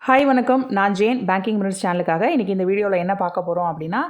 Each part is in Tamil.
ஹாய் வணக்கம். நான் ஜேன் பேங்கிங் மினிட்ஸ் சேனலுக்காக இன்றைக்கி இந்த வீடியோவில் என்ன பார்க்க போகிறோம் அப்படின்னா,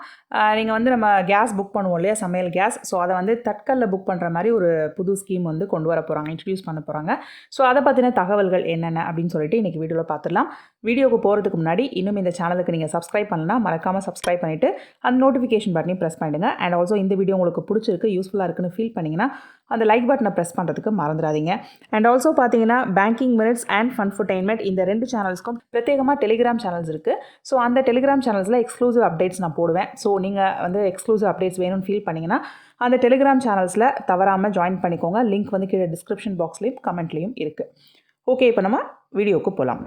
நீங்கள் வந்து நம்ம கேஸ் புக் பண்ணுவோம் இல்லையா, சமையல் கேஸ். ஸோ அதை வந்து தட்கல்ல புக் பண்ணுற மாதிரி ஒரு புது ஸ்கீம் வந்து கொண்டு வர போகிறாங்க, இன்ட்ரடியூஸ் பண்ண போகிறாங்க. ஸோ அதை பற்றின தகவல்கள் என்னென்ன அப்படின்னு சொல்லிட்டு இன்றைக்கி வீடியோவில் பார்த்துடலாம். வீடியோக்கு போகிறதுக்கு முன்னாடி இன்னும் இந்த சேனலுக்கு நீங்கள் சப்ஸ்கிரைப் பண்ணலாம், மறக்காமல் சப்ஸ்கிரைப் பண்ணிவிட்டு அந்த நோட்டிஃபிகேஷன் பட்டனையும் ப்ரெஸ் பண்ணிடுங்க. அண்ட் ஆல்சோ இந்த வீடியோ உங்களுக்கு பிடிச்சிருக்கு, யூஸ்ஃபுல்லாக இருக்குன்னு ஃபீல் பண்ணிங்கன்னா அந்த லைக் பட்டனை ப்ரெஸ் பண்ணுறதுக்கு மறந்துடாதீங்க. அண்ட் ஆல்சோ பார்த்தீங்கன்னா பேங்கிங் மினிட்ஸ் அண்ட் ஃபன்ஃபுடைன்மெண்ட் இந்த 2 சேனல்ஸ்க்கும் பிரத்யேகமாக டெலிகிராம் சேனல்ஸ் இருக்குது. ஸோ அந்த டெலிகிராம் சேனல்ஸில் எக்ஸ்க்ளூசிவ் அப்டேட்ஸ் நான் போடுவேன். ஸோ நீங்கள் வந்து எக்ஸ்க்ளூசிவ் அப்டேட்ஸ் வேணும்னு ஃபீல் பண்ணிங்கன்னா அந்த டெலிகிராம் சேனல்ஸில் தவறாமல் ஜாயின் பண்ணிக்கோங்க. லிங்க் வந்து கீழே டிஸ்கிரிப்ஷன் பாக்ஸ்லேயும் கமெண்ட்லேயும் இருக்குது. ஓகே, இப்போ நம்ம வீடியோவுக்கு போகலாம்.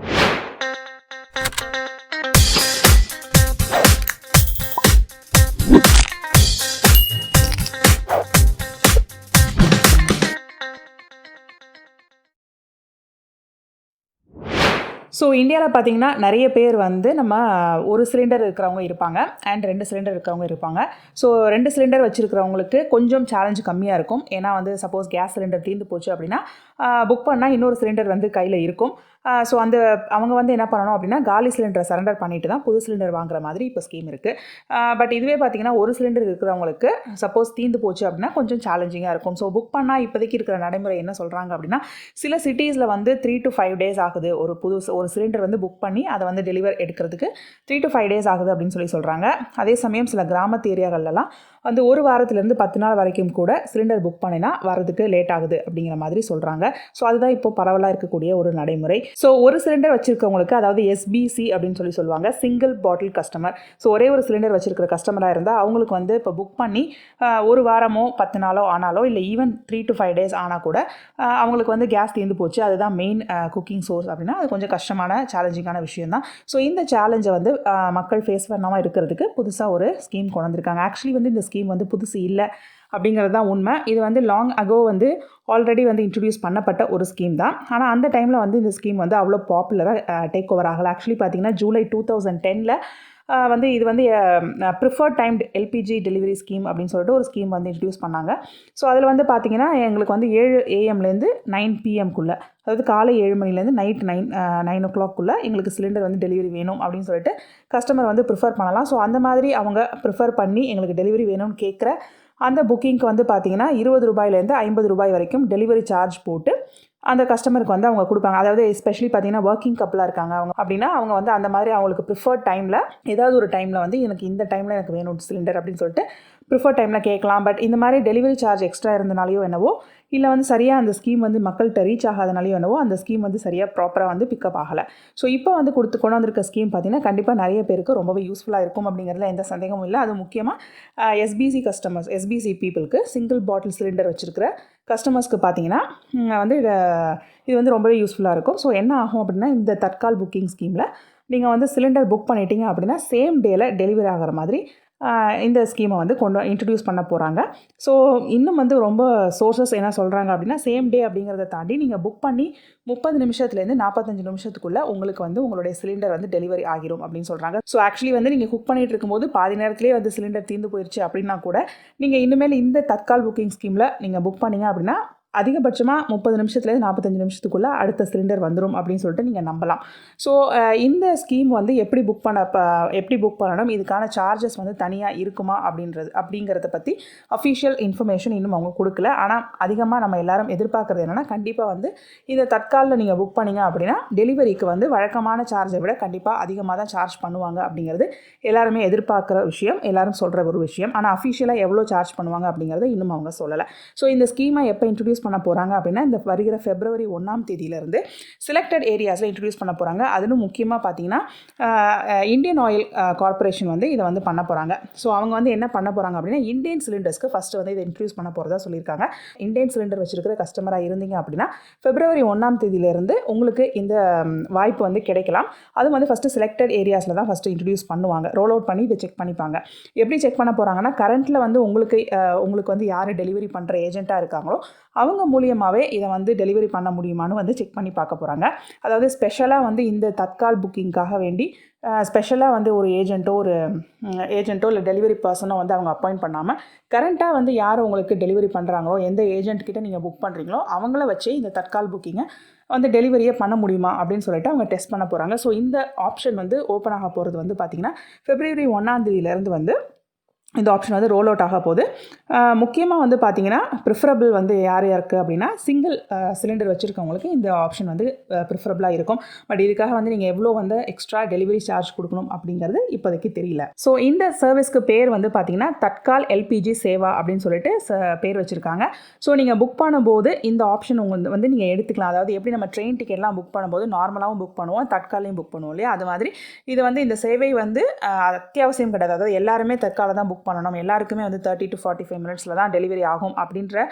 ஸோ இந்தியாவில் பார்த்தீங்கன்னா நிறைய பேர் வந்து நம்ம ஒரு சிலிண்டர் இருக்கிறவங்க இருப்பாங்க அண்ட் 2 சிலிண்டர் இருக்கிறவங்க இருப்பாங்க. ஸோ 2 சிலிண்டர் வச்சுருக்கிறவங்களுக்கு கொஞ்சம் சேலஞ்ச் கம்மியாக இருக்கும். ஏன்னா வந்து சப்போஸ் கேஸ் சிலிண்டர் தீர்ந்து போச்சு அப்படின்னா புக் பண்ணால் இன்னொரு சிலிண்டர் வந்து கையில் இருக்கும். ஸோ அவங்க வந்து என்ன பண்ணணும் அப்படின்னா காலி சிலிண்டரை சரண்டர் பண்ணிட்டு தான் புது சிலிண்டர் வாங்குற மாதிரி இப்போ ஸ்கீம் இருக்குது. பட் இதுவே பார்த்தீங்கன்னா ஒரு சிலிண்டர் இருக்கிறவங்களுக்கு சப்போஸ் தீர்ந்து போச்சு அப்படின்னா கொஞ்சம் சேலஞ்சிங்காக இருக்கும். ஸோ புக் பண்ணால் இப்போதைக்கு இருக்கிற நடைமுறை என்ன சொல்கிறாங்க அப்படின்னா, சில சிட்டிஸில் வந்து 3 to 5 days ஆகுது. ஒரு சிலிண்டர் வந்து புக் பண்ணி அதை வந்து டெலிவர் எடுக்கிறதுக்கு 3 to 5 days ஆகுது அப்படின்னு சொல்கிறாங்க. அதே சமயம் சில கிராமத்து ஏரியாக்கள்லாம் வந்து ஒரு வாரத்துலேருந்து 10 நாள் வரைக்கும் கூட சிலிண்டர் புக் பண்ணினா வரதுக்கு லேட் ஆகுது அப்படிங்கிற மாதிரி சொல்கிறாங்க. ஸோ அதுதான் இப்போ பரவலாக இருக்கக்கூடிய ஒரு நடைமுறை. ஸோ ஒரு சிலிண்டர் வச்சுருக்கவங்களுக்கு, அதாவது எஸ்பிசி அப்படின்னு சொல்லுவாங்க, சிங்கிள் பாட்டில் கஸ்டமர். ஸோ ஒரே ஒரு சிலிண்டர் வச்சுருக்கிற கஸ்டமராக இருந்தால் அவங்களுக்கு வந்து இப்போ புக் பண்ணி ஒரு வாரமோ 10 நாளோ ஆனாலோ இல்லை ஈவன் 3 to 5 days ஆனால் கூட அவங்களுக்கு வந்து கேஸ் தீர்ந்து போச்சு, அதுதான் மெயின் குக்கிங் சோர்ஸ் அப்படின்னா அது கொஞ்சம் கஷ்டமான சேலஞ்சிங்கான விஷயம் தான். ஸோ இந்த சேலஞ்சை வந்து மக்கள் ஃபேஸ் பண்ணாமல் இருக்கிறதுக்கு புதுசாக ஒரு ஸ்கீம் கொண்டு வந்திருக்காங்க. ஆக்சுவலி வந்து இந்த ஸ்கீம் வந்து புதுசு இல்லை அப்படிங்கிறது தான் உண்மை. இது வந்து லாங் அகோ வந்து ஆல்ரெடி வந்து இன்ட்ரடியூஸ் பண்ணப்பட்ட ஒரு ஸ்கீம் தான். ஆனால் அந்த டைமில் வந்து இந்த ஸ்கீம் வந்து அவ்வளோ பாப்புலராக டேக் ஓவர் ஆகலை. ஆக்சுவலி பார்த்தீங்கன்னா ஜூலை 2010 வந்து இது வந்து preferred timed LPG delivery scheme அப்படின்னு சொல்லிட்டு ஒரு ஸ்கீம் வந்து இன்ட்ரடியூஸ் பண்ணாங்க. ஸோ அதில் வந்து பார்த்திங்கன்னா எங்களுக்கு வந்து 7 AM - 9 PM அதாவது காலை 7 மணிலேருந்து நைட் 9 o'clock எங்களுக்கு சிலிண்டர் வந்து டெலிவரி வேணும் அப்படின்னு சொல்லிட்டு கஸ்டமர் வந்து ப்ரிஃபர் பண்ணலாம். ஸோ அந்த மாதிரி அவங்க ப்ரிஃபர் பண்ணி எங்களுக்கு டெலிவரி வேணும்னு கேட்குற அந்த புக்கிங்க்கு வந்து பார்த்திங்கன்னா ₹20 - ₹50 வரைக்கும் டெலிவரி சார்ஜ் போட்டு அந்த கஸ்டமருக்கு வந்து அவங்க கொடுப்பாங்க. அதாவது எஸ்பெஷலி பார்த்தீங்கன்னா ஒர்க்கிங் கப்பலாக இருக்காங்க அவங்க அப்படின்னா அவங்க வந்து அந்த மாதிரி அவங்களுக்கு ப்ரிஃபர்ட் டைமில் ஏதாவது ஒரு டைமில் வந்து எனக்கு இந்த டைமில் எனக்கு வேணும் சிலிண்டர் அப்படின்னு சொல்லிட்டு ப்ரிஃபர்ட் டைமில் கேட்கலாம். பட் இந்த மாதிரி டெலிவரி சார்ஜ் எக்ஸ்ட்ரா இருந்தனாலையோ என்னவோ, இல்லை வந்து சரியாக அந்த ஸ்கீம் வந்து மக்கள்கிட்ட ரீச் ஆகாதனாலையோ என்னவோ அந்த ஸ்கீம் வந்து சரியாக ப்ராப்பராக வந்து பிக்கப் ஆகலை. ஸோ இப்போ வந்து கொண்டு வந்திருக்க ஸ்கீம் பார்த்திங்கன்னா கண்டிப்பாக நிறைய பேருக்கு ரொம்பவே யூஸ்ஃபுல்லாக இருக்கும் அப்படிங்கிறதுல எந்த சந்தேகமும் இல்லை. அது முக்கியமாக எஸ்பிசி பீப்புளுக்கு, சிங்கிள் பாட்டில் சிலிண்டர் வச்சுருக்கிற கஸ்டமர்ஸ்க்கு பார்த்திங்கன்னா வந்து இது வந்து ரொம்பவே யூஸ்ஃபுல்லாக இருக்கும். ஸோ என்ன ஆகும் அப்படின்னா, இந்த தட்கால் புக்கிங் ஸ்கீமில் நீங்கள் வந்து சிலிண்டர் புக் பண்ணிட்டீங்க அப்படின்னா சேம் டேயில் டெலிவரி ஆகிற மாதிரி இந்த ஸ்கீமை வந்து இன்ட்ரடியூஸ் பண்ண போகிறாங்க. ஸோ இன்னும் வந்து ரொம்ப சோர்சஸ் என்ன சொல்கிறாங்க அப்படின்னா, சேம் டே அப்படிங்கிறத தாண்டி நீங்கள் புக் பண்ணி 30 நிமிஷத்துலேருந்து 45 நிமிஷத்துக்குள்ளே உங்களுக்கு வந்து உங்களுடைய சிலிண்டர் வந்து டெலிவரி ஆகிரும் அப்படின்னு சொல்கிறாங்க. ஸோ ஆக்சுவலி வந்து நீங்கள் குக் பண்ணிகிட்டு இருக்கும்போது பாதி நேரத்துலேயே வந்து சிலிண்டர் தீர்ந்து போயிடுச்சு அப்படின்னா கூட நீங்கள் இனிமேல் இந்த தட்கால் புக்கிங் ஸ்கீமில் நீங்கள் புக் பண்ணிங்க அப்படின்னா அதிகபட்சமாக 30 நிமிஷத்துலேருந்து 45 நிமிஷத்துக்குள்ளே அடுத்த சிலிண்டர் வந்துடும் அப்படின்னு சொல்லிட்டு நீங்கள் நம்பலாம். ஸோ இந்த ஸ்கீம் வந்து எப்படி புக் பண்ணணும், இதுக்கான சார்ஜஸ் வந்து தனியாக இருக்குமா அப்படிங்கிறத பற்றி அஃபிஷியல் இன்ஃபர்மேஷன் இன்னும் அவங்க கொடுக்கல. ஆனால் அதிகமாக நம்ம எல்லாரும் எதிர்பார்க்குறது என்னென்னா, கண்டிப்பாக வந்து இந்த தட்காலில் நீங்கள் புக் பண்ணிங்க அப்படின்னா டெலிவரிக்கு வந்து வழக்கமான சார்ஜை விட கண்டிப்பாக அதிகமாக தான் சார்ஜ் பண்ணுவாங்க அப்படிங்கிறது எல்லாருமே எதிர்பார்க்குற விஷயம், எல்லாரும் சொல்கிற ஒரு விஷயம். ஆனால் அஃபிஷியலாக எவ்வளோ சார்ஜ் பண்ணுவாங்க அப்படிங்கிறத இன்னும் அவங்க சொல்லலை. ஸோ இந்த ஸ்கீமை எப்போ இன்ட்ரடியூஸ் பண்ண போகிறாங்க அப்படின்னா, இந்த வருகிற February 1 செலக்டட் ஏரியாஸில் இன்ட்ரடியூஸ் பண்ண போகிறாங்க. அதிலும் முக்கியமாக பார்த்தீங்கன்னா இந்தியன் ஆயில் கார்பரேஷன் வந்து இதை வந்து பண்ண போகிறாங்க. ஸோ அவங்க வந்து என்ன பண்ண போகிறாங்க அப்படின்னா, இண்டேன் சிலிண்டர்ஸ்க்கு ஃபஸ்ட்டு வந்து இதை இன்ட்ரடியூஸ் பண்ண போகிறதா சொல்லியிருக்காங்க. இண்டேன் சிலிண்டர் வச்சுருக்கிற கஸ்டமராக இருந்தீங்க அப்படின்னா February 1 உங்களுக்கு இந்த வாய்ப்பு வந்து கிடைக்கலாம். அதுவும் வந்து ஃபஸ்ட்டு செலக்டட் ஏரியாஸில் தான் ஃபஸ்ட்டு இன்ட்ரடியூஸ் பண்ணுவாங்க. ரோல் அவுட் பண்ணி இதை செக் பண்ணிப்பாங்க. எப்படி செக் பண்ண போகிறாங்கன்னா, கரண்ட்டில் வந்து உங்களுக்கு வந்து யார் டெலிவரி பண்ணுற ஏஜென்ட்டாக இருக்காங்களோ அவங்க மூலியமாகவே இதை வந்து டெலிவரி பண்ண முடியுமான்னு வந்து செக் பண்ணி பார்க்க போகிறாங்க. அதாவது ஸ்பெஷலாக வந்து இந்த தட்கால் புக்கிங்காக வேண்டி ஸ்பெஷலாக வந்து ஒரு ஏஜென்ட்டோ இல்லை டெலிவரி பர்சனோ வந்து அவங்க அப்பாயிண்ட் பண்ணாமல் கரண்ட்டாக வந்து யார் உங்களுக்கு டெலிவரி பண்ணுறாங்களோ, எந்த ஏஜென்ட் கிட்ட நீங்கள் புக் பண்ணுறீங்களோ அவங்கள வச்சு இந்த தட்கால் புக்கிங்கை வந்து டெலிவரியே பண்ண முடியுமா அப்படின்னு சொல்லிட்டு அவங்க டெஸ்ட் பண்ண போகிறாங்க. ஸோ இந்த ஆப்ஷன் வந்து ஓப்பன் ஆக போகிறது வந்து பார்த்திங்கன்னா February 1 வந்து இந்த ஆப்ஷன் வந்து ரோல் அவுட் ஆக போகுது. முக்கியமாக வந்து பார்த்திங்கன்னா ப்ரிஃபரபிள் வந்து யார் யாருக்கு அப்படின்னா சிங்கிள் சிலிண்டர் வச்சுருக்கவங்களுக்கு இந்த ஆப்ஷன் வந்து ப்ரிஃபரபிளாக இருக்கும். பட் இதுக்காக வந்து நீங்கள் எவ்வளோ வந்து எக்ஸ்ட்ரா டெலிவரி சார்ஜ் கொடுக்கணும் அப்படிங்கிறது இப்போதைக்கு தெரியல. ஸோ இந்த சர்வீஸ்க்கு பேர் வந்து பார்த்திங்கன்னா தட்கால் LPG சேவா அப்படின்னு சொல்லிட்டு பேர் வச்சுருக்காங்க. ஸோ நீங்கள் புக் பண்ணும்போது இந்த ஆப்ஷன் உங்களுக்கு வந்து நீங்கள் எடுத்துக்கலாம். அதாவது எப்படி நம்ம ட்ரெயின் டிக்கெட்லாம் புக் பண்ணும்போது நார்மலாகவும் புக் பண்ணுவோம், தட்காலையும் புக் பண்ணுவோம் இல்லையா, அது மாதிரி இது வந்து இந்த சேவை வந்து அத்தியாவசியம் கிடையாது. அதாவது எல்லாருமே தட்காலை தான் புக் பண்ணணும், எல்லாருக்குமே வந்து 30 to 45 மினிட்ஸில் தான் டெலிவரி ஆகும் அப்படின்ற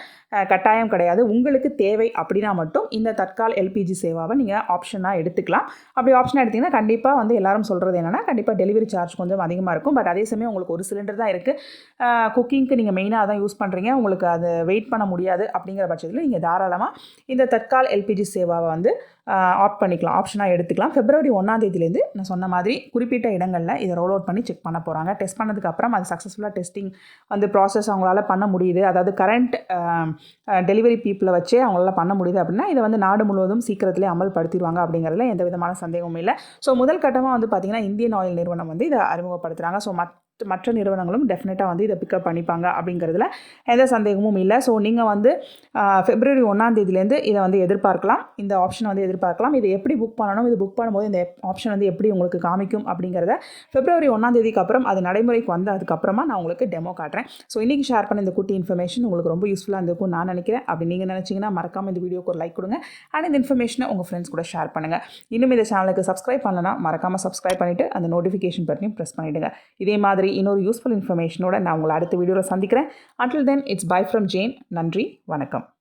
கட்டாயம் கிடையாது. உங்களுக்கு தேவை அப்படின்னா மட்டும் இந்த தட்கால் LPG சேவாவை நீங்கள் ஆப்ஷனாக எடுத்துக்கலாம். அப்படி ஆப்ஷனாக எடுத்திங்கன்னா கண்டிப்பாக வந்து எல்லாரும் சொல்கிறது என்னென்னா கண்டிப்பாக டெலிவரி சார்ஜ் கொஞ்சம் அதிகமாக இருக்கும். பட் அதே சமயம் உங்களுக்கு ஒரு சிலிண்டர் தான் இருக்குது, குக்கிங்க்கு நீங்கள் மெயினாக அதான் யூஸ் பண்ணுறீங்க, உங்களுக்கு அது வெயிட் பண்ண முடியாது அப்படிங்கிற பட்சத்தில் நீங்கள் தாராளமாக இந்த தட்கால் LPG சேவாவை வந்து ஆப்ட் பண்ணிக்கலாம், ஆப்ஷனாக எடுத்துக்கலாம். February 1 நான் சொன்ன மாதிரி குறிப்பிட்ட இடங்களில் இதை ரோல் அவுட் பண்ணி செக் பண்ண போகிறாங்க. டெஸ்ட் பண்ணதுக்கப்புறம் அது சக்ஸஸ்ஃபுல்லாக டெஸ்டிங் வந்து ப்ராசஸ் அவங்களால பண்ண முடியுது, அதாவது கரண்ட் டெலிவரி பீப்புளை வச்சே அவங்களால பண்ண முடியுது அப்படின்னா இதை வந்து நாடு முழுவதும் சீக்கிரத்திலே அமல்படுத்திடுவாங்க அப்படிங்கிறதுல எந்த விதமான சந்தேகமும் இல்லை. ஸோ முதல் கட்டமாக வந்து பார்த்திங்கன்னா இந்தியன் ஆயில் நிறுவனம் வந்து இதை அறிமுகப்படுத்துகிறாங்க. ஸோ மற்ற நிறுவனங்களும் டெஃபினட்டாக வந்து இதை பிக்கப் பண்ணிப்பாங்க அப்படிங்கிறதுல எந்த சந்தேகமும் இல்லை. ஸோ நீங்கள் வந்து February 1 இதை வந்து எதிர்பார்க்கலாம், இந்த ஆப்ஷனை வந்து எதிர்பார்க்கலாம். இதை எப்படி புக் பண்ணணும், இது புக் பண்ணும்போது இந்த ஆப்ஷன் வந்து எப்படி உங்களுக்கு காமிக்கும் அப்படிங்கிறத February 1 அப்புறம் அது நடைமுறைக்கு வந்ததுக்கப்புறமா நான் உங்களுக்கு டெமோ காட்டுறேன். ஸோ இன்றைக்கி ஷேர் பண்ண இந்த குட்டி இன்ஃபர்மேஷன் உங்களுக்கு ரொம்ப யூஸ்ஃபுல்லாக இருந்திருக்கும் நான் நினைக்கிறேன். அப்படி நீங்கள் நினச்சிங்கன்னா மறக்காமல் இந்த வீடியோக்கு ஒரு லைக் கொடுங்க அண்ட் இந்த இன்ஃபர்மேஷனை உங்கள் ஃப்ரெண்ட்ஸ் கூட ஷேர் பண்ணுங்கள். இன்னும் இந்த சேனலுக்கு சப்ஸ்கிரைப் பண்ணலன்னா மறக்காமல் சப்ஸ்கிரைப் பண்ணிவிட்டு அந்த நோட்டிஃபிகேஷன் பட்டனையும் ப்ரெஸ் பண்ணிவிடுங்க. இதே மாதிரி இன்னொரு யூஸ்ஃபுல் இன்ஃபர்மேஷனோட நான் உங்களை அடுத்த வீடியோவில் சந்திக்கிறேன். Until then, it's bye from Jane. நன்றி, வணக்கம்.